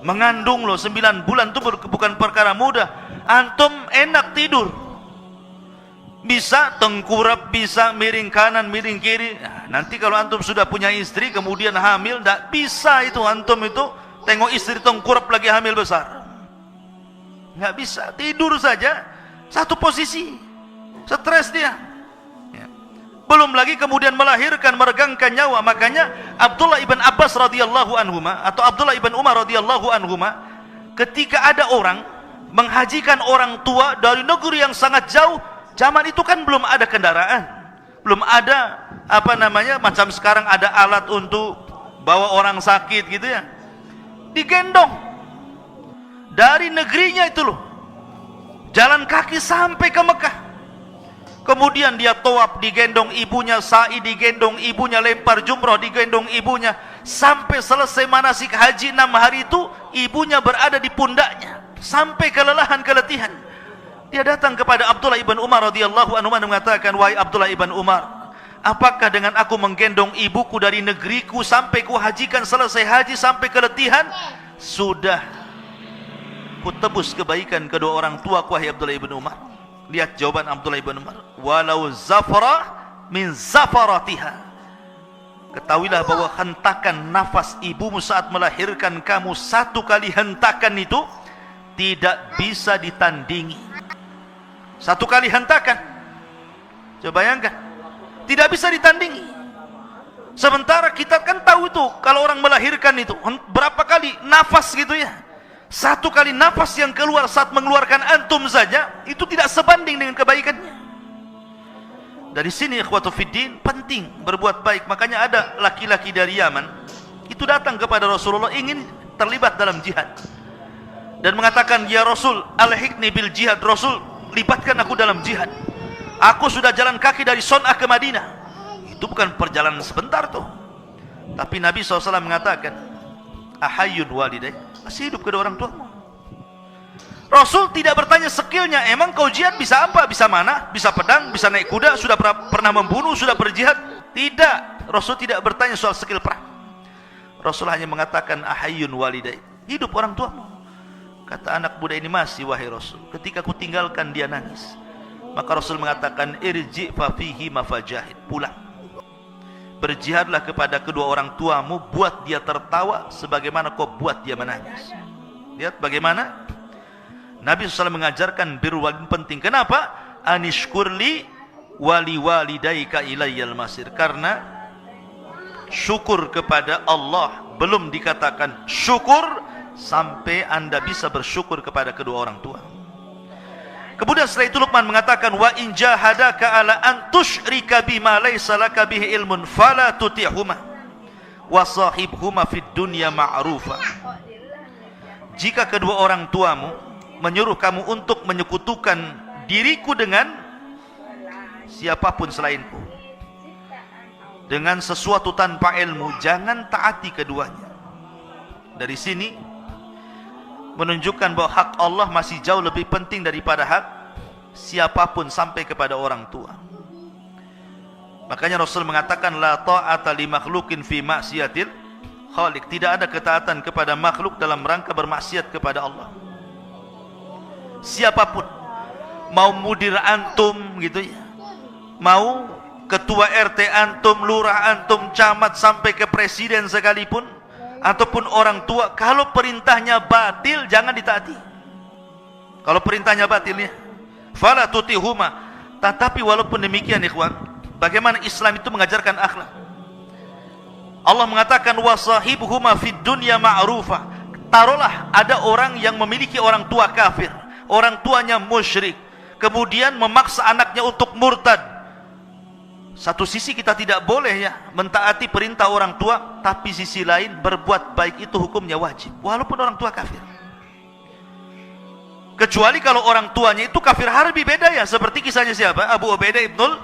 Mengandung loh 9 bulan itu bukan perkara mudah. Antum enak tidur, bisa tengkurap, bisa miring kanan, miring kiri. Nah, nanti kalau antum sudah punya istri kemudian hamil, tidak bisa itu antum itu tengok istri tengkurap lagi hamil besar. Nggak bisa, tidur saja satu posisi, stres dia. Ya. Belum lagi kemudian melahirkan, meregangkan nyawa. Makanya Abdullah ibn Abbas radhiyallahu anhuma atau Abdullah ibn Umar radhiyallahu anhuma, ketika ada orang menghajikan orang tua dari negeri yang sangat jauh. Zaman itu kan belum ada kendaraan, belum ada macam sekarang ada alat untuk bawa orang sakit gitu ya. Digendong dari negerinya itu loh, jalan kaki sampai ke Mekah. Kemudian dia tawaf digendong ibunya, sa'i digendong ibunya, lempar jumrah digendong ibunya, sampai selesai manasik haji 6 hari itu ibunya berada di pundaknya sampai kelelahan, keletihan. Dia datang kepada Abdullah ibn Umar radhiyallahu anhu mengatakan, wahai Abdullah ibn Umar, apakah dengan aku menggendong ibuku dari negeriku sampai ku hajikan, selesai haji sampai keletihan, sudah kutebus kebaikan kedua orang tua ku, wahai Abdullah ibn Umar? Lihat jawaban Abdullah ibn Umar, walau zafara min zafaratiha, ketahuilah bahwa hentakan nafas ibumu saat melahirkan kamu, satu kali hentakan itu tidak bisa ditandingi. Satu kali hentakan, coba bayangkan, tidak bisa ditandingi. Sementara kita kan tahu itu, kalau orang melahirkan itu berapa kali nafas gitu ya. Satu kali nafas yang keluar saat mengeluarkan antum saja, itu tidak sebanding dengan kebaikannya. Dari sini ikhwatu fiddin, penting berbuat baik. Makanya ada laki-laki dari Yaman itu datang kepada Rasulullah ingin terlibat dalam jihad, dan mengatakan, ya Rasul, alhiqni bil jihad. Rasul, libatkan aku dalam jihad. Aku sudah jalan kaki dari Son'a ke Madinah. Itu bukan perjalanan sebentar tuh. Tapi Nabi SAW mengatakan, ahayyun walidai, masih hidup kedua orang tuamu. Rasul tidak bertanya skillnya, emang kau jihad bisa apa? Bisa mana? Bisa pedang? Bisa naik kuda? Sudah pernah membunuh? Sudah berjihad? Tidak. Rasul tidak bertanya soal skill perang. Rasul hanya mengatakan, ahayyun walidai, hidup orang tuamu. Kata anak muda ini, masih wahai Rasul. Ketika ku tinggalkan dia nangis. Maka Rasul mengatakan, irji fa fihi mafajahid, pulang. Berjihadlah kepada kedua orang tuamu, buat dia tertawa sebagaimana kau buat dia menangis. Lihat bagaimana Nabi SAW mengajarkan birrul walidain penting. Kenapa? Anishkurli wali walidaika ilayyal masir. Karena syukur kepada Allah belum dikatakan syukur sampai anda bisa bersyukur kepada kedua orang tua. Kemudian setelah itu Luqman mengatakan, wa in jahadaka ala an tusyrika bima laysa laka bihi ilmun fala tuti'huma wa sahibhuma fid dunya ma'rufa. Jika kedua orang tuamu menyuruh kamu untuk menyekutukan diriku dengan siapapun selainku, dengan sesuatu tanpa ilmu, jangan taati keduanya. Dari sini menunjukkan bahwa hak Allah masih jauh lebih penting daripada hak siapapun sampai kepada orang tua. Makanya Rasul mengatakan, la ta'ata li makhlukin fi maksiatil khaliq. Tidak ada ketaatan kepada makhluk dalam rangka bermaksiat kepada Allah. Siapapun, mau mudir antum gitu ya, mau ketua RT antum, lurah antum, camat, sampai ke presiden sekalipun, ataupun orang tua, kalau perintahnya batil jangan ditaati. Kalau perintahnya batil ya, fala tutihuma. Tetapi walaupun demikian ikhwan, bagaimana Islam itu mengajarkan akhlak. Allah mengatakan, wasahibuhuma fid dunya ma'rufa. Taruhlah ada orang yang memiliki orang tua kafir, orang tuanya musyrik, kemudian memaksa anaknya untuk murtad. Satu sisi kita tidak boleh ya mentaati perintah orang tua, tapi sisi lain berbuat baik itu hukumnya wajib walaupun orang tua kafir. Kecuali kalau orang tuanya itu kafir harbi, beda ya. Seperti kisahnya siapa? Abu Ubaidah ibnul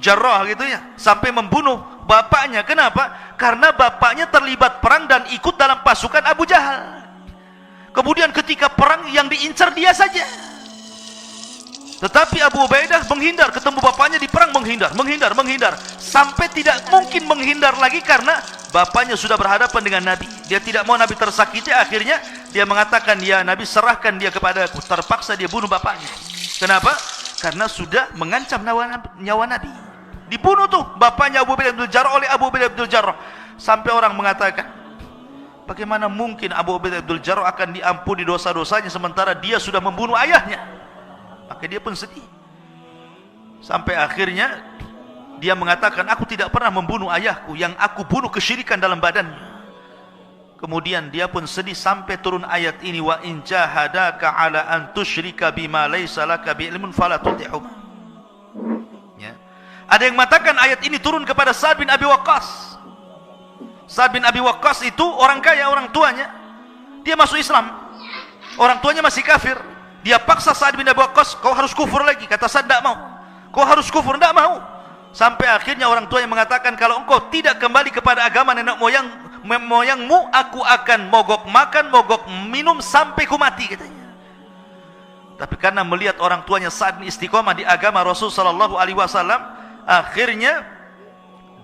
Jarrah gitu ya, sampai membunuh bapaknya. Kenapa? Karena bapaknya terlibat perang dan ikut dalam pasukan Abu Jahal. Kemudian ketika perang yang diincar dia saja. Tetapi Abu Ubaidah menghindar, ketemu bapaknya di perang menghindar, sampai tidak mungkin menghindar lagi karena bapaknya sudah berhadapan dengan Nabi. Dia tidak mau Nabi tersakiti, akhirnya dia mengatakan, ya Nabi, serahkan dia kepada aku. Terpaksa dia bunuh bapaknya. Kenapa? Karena sudah mengancam nyawa Nabi. Dibunuh tuh bapaknya Abu Ubaidah bin Jarrah oleh Abu Ubaidah bin Jarrah. Sampai orang mengatakan, bagaimana mungkin Abu Ubaidah bin Jarrah akan diampuni dosa-dosanya sementara dia sudah membunuh ayahnya? Maka dia pun sedih. Sampai akhirnya dia mengatakan, aku tidak pernah membunuh ayahku, yang aku bunuh kesyirikan dalam badannya. Kemudian dia pun sedih sampai turun ayat ini, wa in jahadaka ala an tusyrika bima laysa laka bi ilmun fala tuti'huma. Ya. Ada yang mengatakan ayat ini turun kepada Sa'ad bin Abi Waqqas. Sa'ad bin Abi Waqqas itu orang kaya, orang tuanya dia masuk Islam, orang tuanya masih kafir. Dia paksa Sa'ad bin Abi Waqqas, kau harus kufur lagi. Kata Sa'ad, tidak mau. Kau harus kufur, tidak mau. Sampai akhirnya orang tua yang mengatakan, kalau engkau tidak kembali kepada agama nenek moyangmu, aku akan mogok makan, mogok minum sampai ku mati, katanya. Tapi karena melihat orang tuanya saat ini istiqomah di agama Rasul sallallahu alaihi wasallam, akhirnya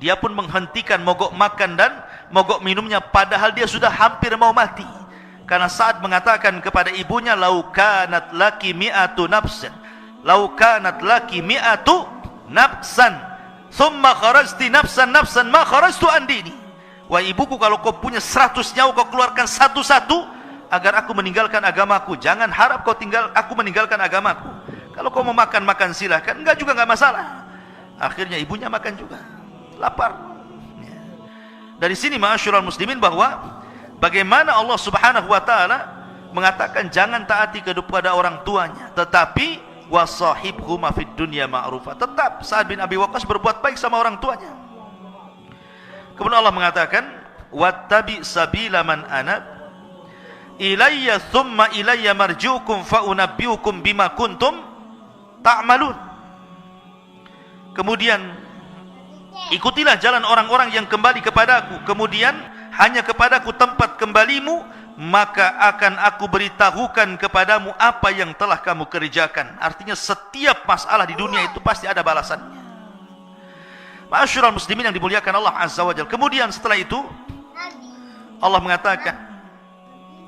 dia pun menghentikan mogok makan dan mogok minumnya, padahal dia sudah hampir mau mati. Karena saat mengatakan kepada ibunya, lau kanat laki mi'atu nafsan, lau kanat laki mi'atu nafsan, thumma kharajti nafsan ma kharajtu an dini. Wah ibuku, kalau kau punya 100 nyawa, kau keluarkan satu-satu agar aku meninggalkan agamaku. Jangan harap aku meninggalkan agamaku. Kalau kau mau makan, makan silahkan, enggak juga enggak masalah. Akhirnya ibunya makan juga, lapar. Dari sini ma'asyiral muslimin, bahwa bagaimana Allah subhanahu wa ta'ala mengatakan jangan taati kepada orang tuanya, tetapi wasahibhuma fid dunya ma'rufa. Tetap Sa'ad bin Abi Waqqas berbuat baik sama orang tuanya. Kemudian Allah mengatakan, wattabi sabila man anab ilayya thumma ilayya marji'ukum fa'unabbi'ukum bima kuntum ta'malun. Kemudian ikutilah jalan orang-orang yang kembali kepadaku, kemudian hanya kepadaku tempat kembalimu, maka akan aku beritahukan kepadamu apa yang telah kamu kerjakan. Artinya setiap masalah di dunia itu pasti ada balasannya. Ma'asyiral muslimin yang dimuliakan Allah Azza wa Jalla. Kemudian setelah itu Allah mengatakan,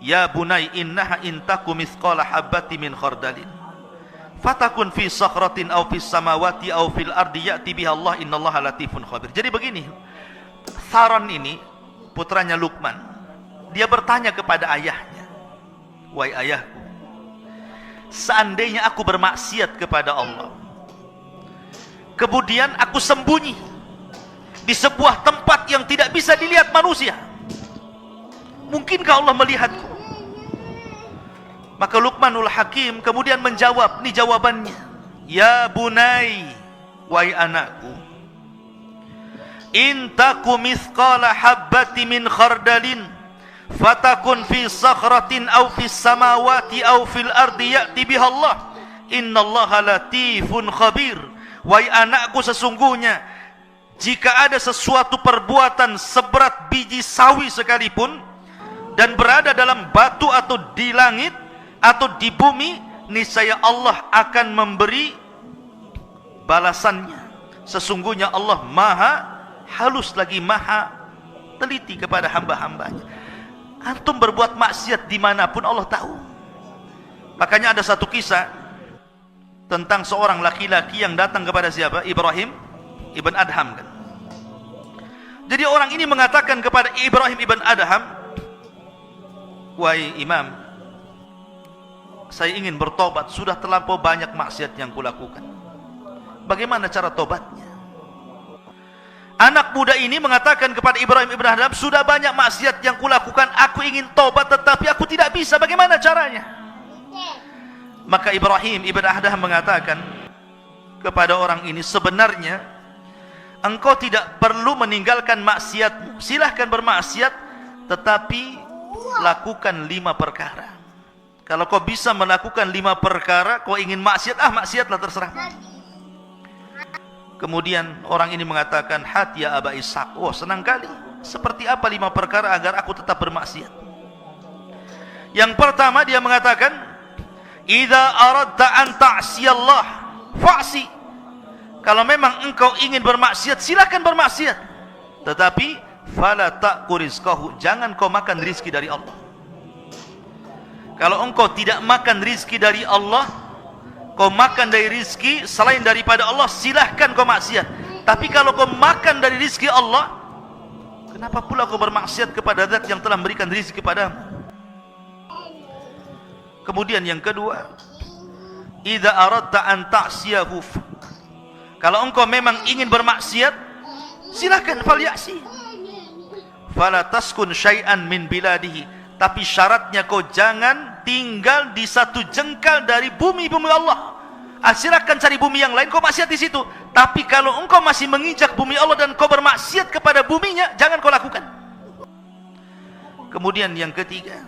ya bunai innaha intaku mithqala habbati min khardalin fatakun fi sakhratin aw fis samawati aw fil ardi ya'ti biha Allah innallaha latifun khabir. Jadi begini, Tharon ini putranya Luqman, dia bertanya kepada ayahnya, wahai ayahku, seandainya aku bermaksiat kepada Allah, kemudian aku sembunyi di sebuah tempat yang tidak bisa dilihat manusia, mungkinkah Allah melihatku? Maka Luqmanul Hakim kemudian menjawab, ini jawabannya, ya bunai, wahai anakku, in taku mithqala habbati min khardalin fatakun fi sakhratin aw fis samawati aw fil ardi ya'ti biha Allah innallaha latifun khabir. Wahai anakku, sesungguhnya jika ada sesuatu perbuatan seberat biji sawi sekalipun dan berada dalam batu atau di langit atau di bumi, niscaya Allah akan memberi balasannya. Sesungguhnya Allah maha halus lagi maha teliti kepada hamba-hambanya. Antum berbuat maksiat dimanapun Allah tahu. Makanya ada satu kisah tentang seorang laki-laki yang datang kepada siapa? Ibrahim ibn Adham kan. Jadi orang ini mengatakan kepada Ibrahim ibn Adham, wahai imam, saya ingin bertobat, sudah terlampau banyak maksiat yang kulakukan. Bagaimana cara tobatnya? Anak muda ini mengatakan kepada Ibrahim ibn Adham, sudah banyak maksiat yang kulakukan, aku ingin tobat tetapi aku tidak bisa, bagaimana caranya? Maka Ibrahim ibn Adham mengatakan kepada orang ini, sebenarnya engkau tidak perlu meninggalkan maksiatmu, silahkan bermaksiat, tetapi lakukan 5 perkara. Kalau kau bisa melakukan 5 perkara, kau ingin maksiat, maksiatlah, terserah. Kemudian orang ini mengatakan, hat ya Aba Ishaq, oh senang kali. Seperti apa 5 perkara agar aku tetap bermaksiat? Yang pertama dia mengatakan, idza aradta an ta'siyallah fa'si. Kalau memang engkau ingin bermaksiat, silakan bermaksiat, tetapi fala ta'ku rizqahu, jangan kau makan rizki dari Allah. Kalau engkau tidak makan rizki dari Allah, kau makan dari rizki selain daripada Allah, silahkan kau maksiat. Tapi kalau kau makan dari rizki Allah, kenapa pula kau bermaksiat kepada zat yang telah memberikan rizki kepadamu? Kemudian yang kedua, idza aradta an ta'siyahu, kalau engkau memang ingin bermaksiat, silahkan, falyasi. Fala taskun syai'an min biladihi, tapi syaratnya kau jangan tinggal di satu jengkal dari bumi-bumi Allah. Silakan cari bumi yang lain, kau maksiat di situ. Tapi kalau engkau masih menginjak bumi Allah dan kau bermaksiat kepada buminya, jangan kau lakukan. Kemudian yang ketiga,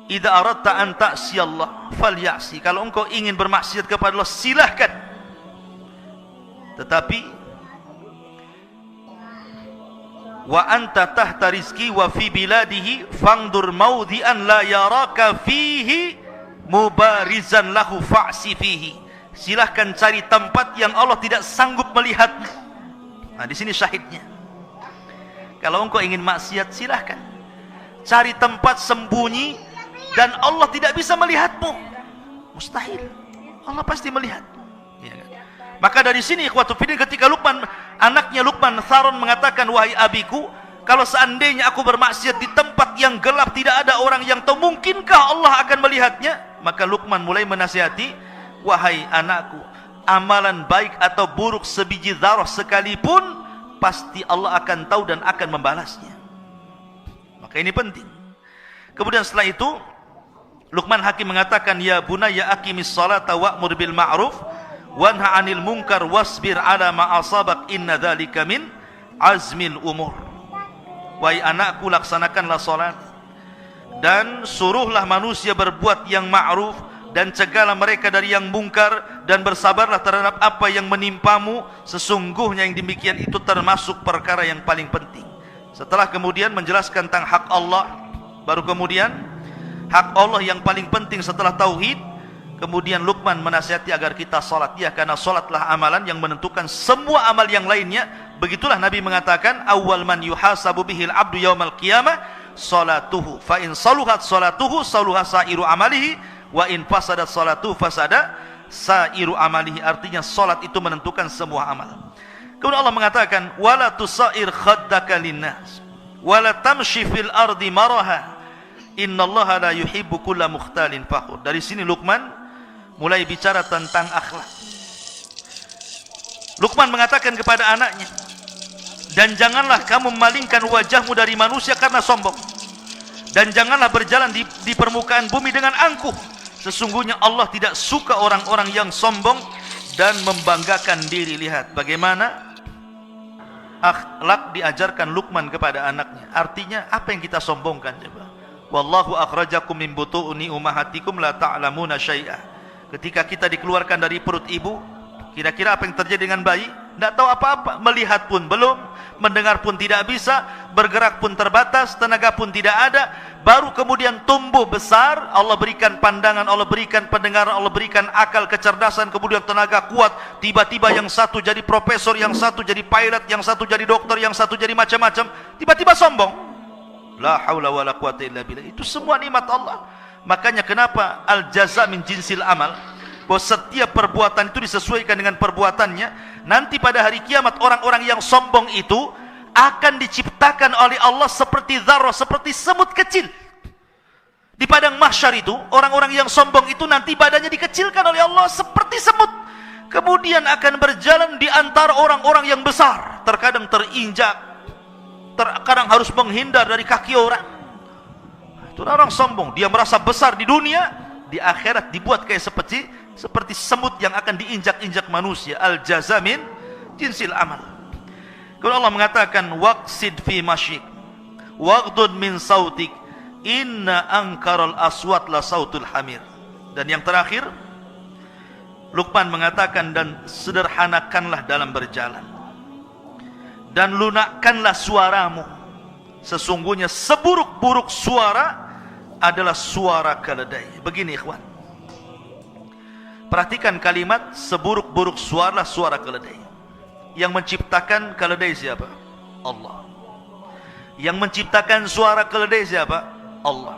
idza aradta an ta'siyallah falyasi. Kalau engkau ingin bermaksiat kepada Allah, silahkan. Tetapi wa anta tahta rizki wa fi biladihi fangdur maudhi'an la yaraka fihi mubarizan lahu fa'si fihi. Silahkan cari tempat yang Allah tidak sanggup melihatnya. Nah, di sini syahidnya. Kalau engkau ingin maksiat, silahkan cari tempat sembunyi dan Allah tidak bisa melihatmu. Mustahil. Allah pasti melihat. Ya kan? Maka dari sini ikhwatu fiddin, ketika anaknya Luqman Tharon mengatakan, wahai abiku, kalau seandainya aku bermaksiat di tempat yang gelap, tidak ada orang yang tahu, mungkinkah Allah akan melihatnya? Maka Luqman mulai menasihati, wahai anakku, amalan baik atau buruk sebiji dzarah sekalipun, pasti Allah akan tahu dan akan membalasnya. Maka ini penting. Kemudian setelah itu Luqman Hakim mengatakan, ya bunayya aqimis salata wa'mur bil ma'ruf wanha 'anil munkar wasbir 'ala ma asabak inna dzalika min azmil umur. Wahai anakku, laksanakanlah salat dan suruhlah manusia berbuat yang ma'ruf dan cegahlah mereka dari yang mungkar, dan bersabarlah terhadap apa yang menimpamu, sesungguhnya yang demikian itu termasuk perkara yang paling penting. Setelah kemudian menjelaskan tentang hak Allah, baru kemudian hak Allah yang paling penting setelah tauhid, kemudian Luqman menasihati agar kita salat. Ya, karena salatlah amalan yang menentukan semua amal yang lainnya. Begitulah Nabi mengatakan, awwal man yuhasabu bihil abdu yaumal qiyamah salatuhu, fa in saluhat salatuhu saluha sairu amalihi, wa in fasadat salatu fasada sairu amalihi. Artinya salat itu menentukan semua amal. Kemudian Allah mengatakan, wala tusair khaddaka linnas wala tamshi fil ardi maraha innallaha la yuhibbu kulla mukhtalin fakhur. Dari sini Luqman mulai bicara tentang akhlak. Luqman mengatakan kepada anaknya, dan janganlah kamu memalingkan wajahmu dari manusia karena sombong, dan janganlah berjalan di permukaan bumi dengan angkuh. Sesungguhnya Allah tidak suka orang-orang yang sombong dan membanggakan diri. Lihat bagaimana akhlak diajarkan Luqman kepada anaknya. Artinya apa yang kita sombongkan coba? Wallahu akhrajakum min butuni ummahatikum la ta'lamuna syai'a. Ketika kita dikeluarkan dari perut ibu, kira-kira apa yang terjadi dengan bayi? Tidak tahu apa-apa, melihat pun belum, mendengar pun tidak bisa, bergerak pun terbatas, tenaga pun tidak ada. Baru kemudian tumbuh besar, Allah berikan pandangan, Allah berikan pendengaran, Allah berikan akal, kecerdasan, kemudian tenaga kuat. Tiba-tiba yang satu jadi profesor, yang satu jadi pilot, yang satu jadi dokter, yang satu jadi macam-macam. Tiba-tiba sombong. La haula wala quwata illa billah. Itu semua nikmat Allah. Makanya kenapa al-jaza min jinsil amal, bahwa setiap perbuatan itu disesuaikan dengan perbuatannya. Nanti pada hari kiamat orang-orang yang sombong itu akan diciptakan oleh Allah seperti dzarrah, seperti semut kecil. Di padang mahsyar itu, orang-orang yang sombong itu nanti badannya dikecilkan oleh Allah seperti semut. Kemudian akan berjalan di antara orang-orang yang besar. Terkadang terinjak, terkadang harus menghindar dari kaki orang. Itu orang sombong. Dia merasa besar di dunia, di akhirat dibuat kayak seperti semut yang akan diinjak-injak manusia. Al-jaza min jinsil amal. Kalau Allah mengatakan waqsid fi masyik waghdud min sautik inna ankaral aswat la sautul hamir. Dan yang terakhir Luqman mengatakan, dan sederhanakanlah dalam berjalan dan lunakkanlah suaramu, sesungguhnya seburuk-buruk suara adalah suara keledai. Begini ikhwan, perhatikan kalimat seburuk-buruk suara, suara keledai. Yang menciptakan keledai siapa? Allah. Yang menciptakan suara keledai siapa? Allah.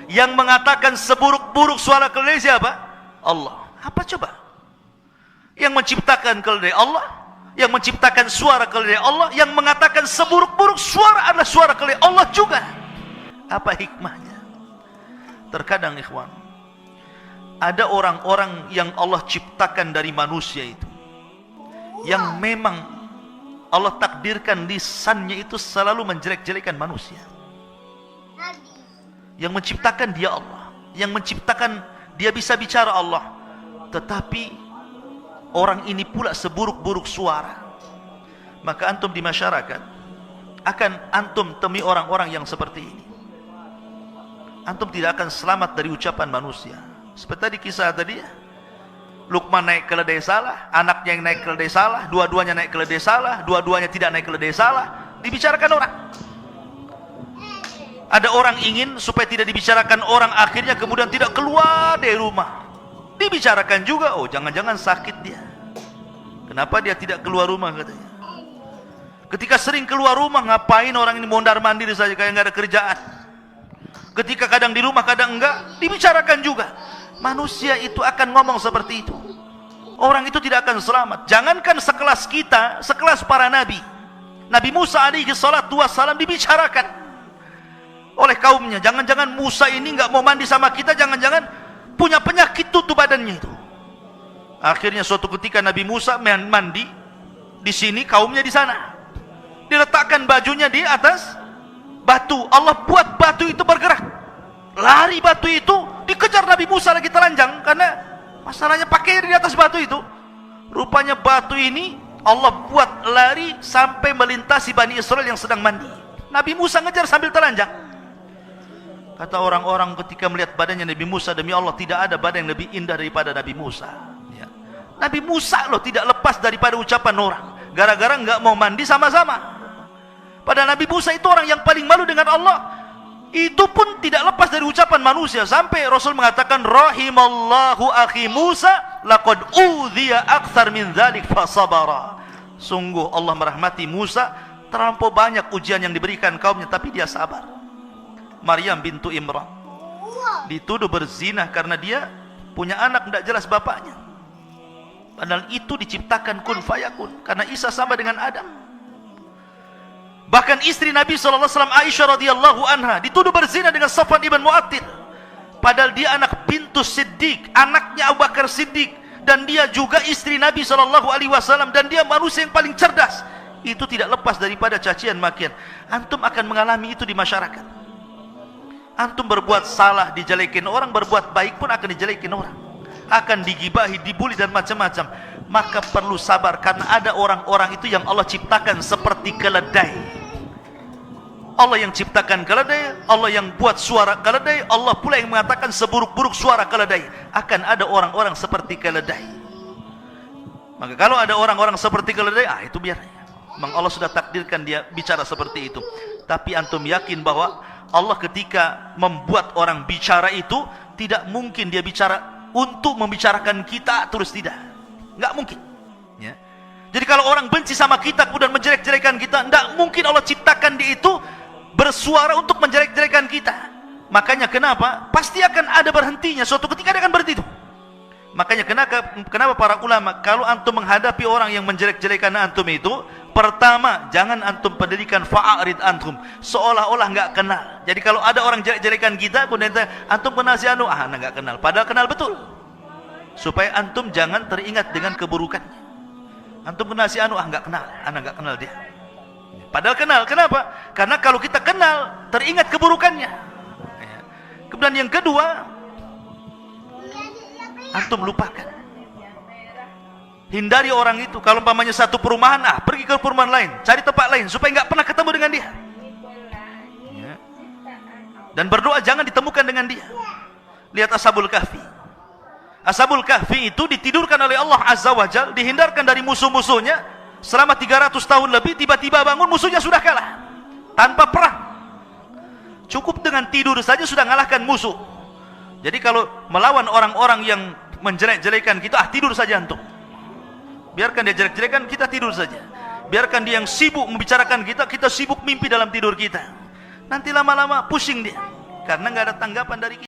Yang mengatakan seburuk-buruk suara keledai siapa? Allah. Apa coba? Yang menciptakan keledai Allah, yang menciptakan suara keledai Allah, yang mengatakan seburuk-buruk suara adalah suara keledai Allah juga. Apa hikmahnya? Terkadang ikhwan, ada orang-orang yang Allah ciptakan dari manusia itu, yang memang Allah takdirkan lisannya itu selalu menjelek-jelekan manusia. Yang menciptakan dia Allah, yang menciptakan dia bisa bicara Allah, tetapi orang ini pula seburuk-buruk suara. Maka antum di masyarakat akan antum temui orang-orang yang seperti ini. antum tidak akan selamat dari ucapan manusia. Seperti tadi kisah tadi ya. Luqman naik keledai salah, anaknya yang naik keledai salah, dua-duanya naik keledai salah, dua-duanya tidak naik keledai salah, dibicarakan orang. Ada orang ingin supaya tidak dibicarakan orang, akhirnya kemudian tidak keluar dari rumah. Dibicarakan juga, oh jangan-jangan sakit dia. Kenapa dia tidak keluar rumah katanya? Ketika sering keluar rumah, ngapain orang ini mondar-mandir saja kayak nggak ada kerjaan. Ketika kadang di rumah, kadang enggak, dibicarakan juga. Manusia itu akan ngomong seperti itu. Orang itu tidak akan selamat. Jangankan sekelas kita, sekelas para nabi. Nabi Musa alaihi salatu wassalam dibicarakan oleh kaumnya. Jangan-jangan Musa ini enggak mau mandi sama kita, jangan-jangan punya penyakit tutup badannya itu. Akhirnya suatu ketika Nabi Musa mandi di sini, kaumnya di sana. Diletakkan bajunya di atas batu. Allah buat batu itu bergerak. Lari batu itu, dikejar Nabi Musa lagi telanjang karena masalahnya pakainya di atas batu itu. Rupanya batu ini Allah buat lari sampai melintasi Bani Israel yang sedang mandi. Nabi Musa ngejar sambil telanjang. Kata orang-orang ketika melihat badannya Nabi Musa, demi Allah tidak ada badan yang lebih indah daripada Nabi Musa ya. Nabi Musa loh tidak lepas daripada ucapan orang, gara-gara nggak mau mandi sama-sama. Padahal Nabi Musa itu orang yang paling malu dengan Allah. Itu pun tidak lepas dari ucapan manusia. Sampai Rasul mengatakan, rahimallahu akhi Musa laqad udhiya akthar min dzalik fasabara. Sungguh Allah merahmati Musa, terlampau banyak ujian yang diberikan kaumnya, tapi dia sabar. Maryam bintu Imran dituduh berzina karena dia punya anak tidak jelas bapaknya. Padahal itu diciptakan kun fayakun, karena Isa sama dengan Adam. Bahkan istri Nabi SAW, Aisyah radhiyallahu anha, dituduh berzina dengan Safwan ibn Mu'attil. Padahal dia anak bintu Siddiq, anaknya Abu Bakar Siddiq, dan dia juga istri Nabi SAW, dan dia manusia yang paling cerdas. Itu tidak lepas daripada cacian makian. Antum akan mengalami itu di masyarakat. Antum berbuat salah dijelekin orang, berbuat baik pun akan dijelekin orang, akan digibahi, dibuli dan macam-macam. Maka perlu sabar, karena ada orang-orang itu yang Allah ciptakan seperti keledai. Allah yang ciptakan keledai, Allah yang buat suara keledai, Allah pula yang mengatakan seburuk-buruk suara keledai. Akan ada orang-orang seperti keledai. Maka kalau ada orang-orang seperti keledai, itu biar. Memang Allah sudah takdirkan dia bicara seperti itu. Tapi antum yakin bahwa Allah ketika membuat orang bicara itu, tidak mungkin dia bicara untuk membicarakan kita terus, tidak. Nggak mungkin ya. Jadi kalau orang benci sama kita kemudian menjelek-jelekan kita, nggak mungkin Allah ciptakan dia itu bersuara untuk menjelek-jelekan kita. Makanya kenapa? Pasti akan ada berhentinya, suatu ketika dia akan berhenti itu. Makanya kenapa para ulama, kalau antum menghadapi orang yang menjelek-jelekan antum itu, pertama jangan antum pedulikan, fa'arid antum, seolah-olah nggak kenal. Jadi kalau ada orang jelek-jelekan kita, kemudian antum kenal si anu, nggak kenal, padahal kenal betul. Supaya antum jangan teringat dengan keburukannya. Antum kenal si anu, nggak kenal, nggak kenal dia. Padahal kenal. Kenapa? Karena kalau kita kenal, teringat keburukannya. Kemudian yang kedua, antum lupakan. Hindari orang itu. Kalau umpamanya satu perumahan, pergi ke perumahan lain, cari tempat lain supaya nggak pernah ketemu dengan dia. Dan berdoa jangan ditemukan dengan dia. Lihat Ashabul Kahfi. Ashabul Kahfi itu ditidurkan oleh Allah Azza wa Jalla, dihindarkan dari musuh-musuhnya selama 300 tahun lebih. Tiba-tiba bangun, musuhnya sudah kalah tanpa perang. Cukup dengan tidur saja sudah ngalahkan musuh. Jadi kalau melawan orang-orang yang menjelek-jelekan kita, tidur saja antum. Biarkan dia jelek-jelekan, kita tidur saja. Biarkan dia yang sibuk membicarakan kita, kita sibuk mimpi dalam tidur kita. Nanti lama-lama pusing dia, karena nggak ada tanggapan dari kita.